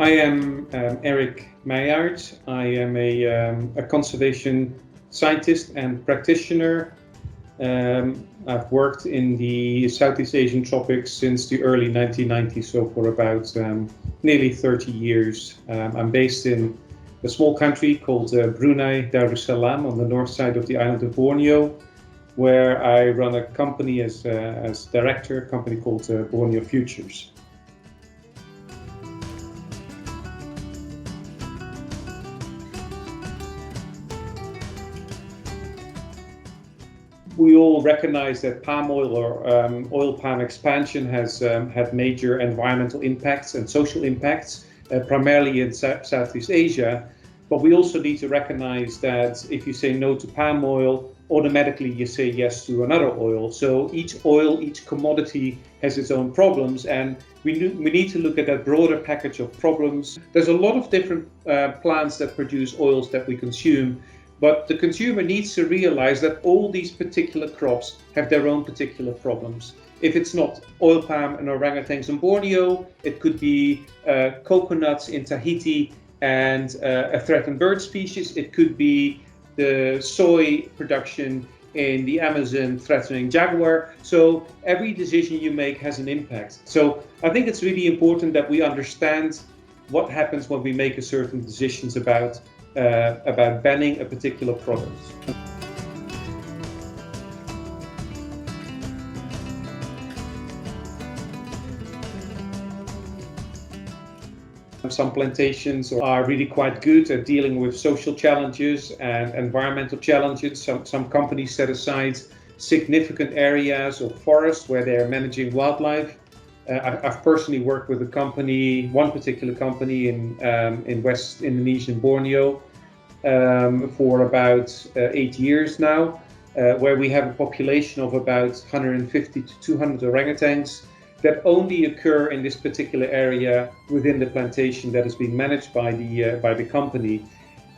I am Eric Meijaard. I am a conservation scientist and practitioner. I've worked in the Southeast Asian tropics since the early 1990s, so for about nearly 30 years. I'm based in a small country called Brunei Darussalam on the north side of the island of Borneo, where I run a company as director, a company called Borneo Futures. We all recognize that palm oil or oil palm expansion has had major environmental impacts and social impacts, primarily in Southeast Asia. But we also need to recognize that if you say no to palm oil, automatically you say yes to another oil. So each oil, each commodity has its own problems, and we need to look at that broader package of problems. There's a lot of different plants that produce oils that we consume, but the consumer needs to realize that all these particular crops have their own particular problems. If it's not oil palm and orangutans in Borneo, it could be coconuts in Tahiti and a threatened bird species. It could be the soy production in the Amazon threatening jaguar. So every decision you make has an impact. So I think it's really important that we understand what happens when we make a certain decisions about banning a particular product. Some plantations are really quite good at dealing with social challenges and environmental challenges. Some companies set aside significant areas of forest where they are managing wildlife. I've personally worked with one particular company in West Indonesia, Borneo, for about 8 years now, where we have a population of about 150 to 200 orangutans that only occur in this particular area within the plantation that is being managed by the company.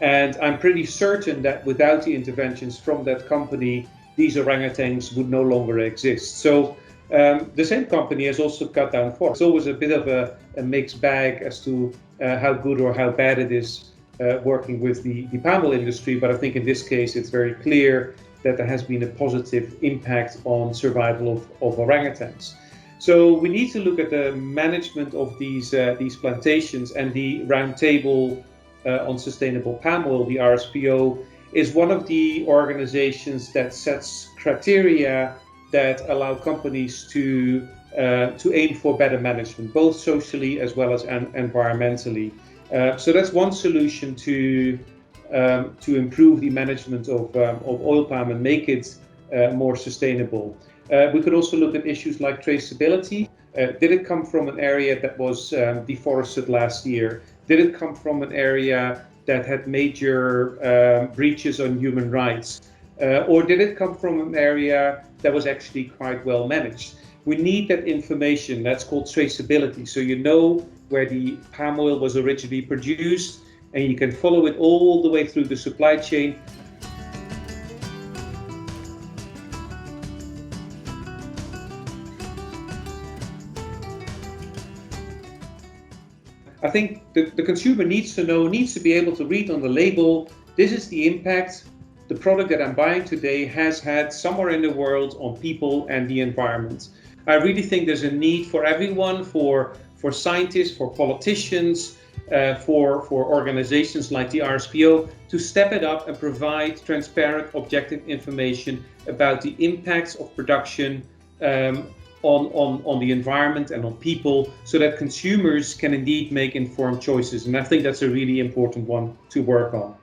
And I'm pretty certain that without the interventions from that company, these orangutans would no longer exist. So the same company has also cut down forests. It's always a bit of a mixed bag as to how good or how bad it is working with the palm oil industry, but I think in this case it's very clear that there has been a positive impact on survival of orangutans. So we need to look at the management of these plantations, and the Roundtable on Sustainable Palm Oil, the RSPO, is one of the organizations that sets criteria that allow companies to aim for better management, both socially as well as environmentally. So that's one solution to improve the management of oil palm and make it more sustainable. We could also look at issues like traceability. Did it come from an area that was deforested last year? Did it come from an area that had major breaches on human rights? Or did it come from an area that was actually quite well managed? We need that information. That's called traceability. So you know where the palm oil was originally produced, and you can follow it all the way through the supply chain. I think the consumer needs to be able to read on the label, this is the impact the product that I'm buying today has had somewhere in the world on people and the environment. I really think there's a need for everyone, for scientists, for politicians, for organizations like the RSPO, to step it up and provide transparent, objective information about the impacts of production on the environment and on people, so that consumers can indeed make informed choices. And I think that's a really important one to work on.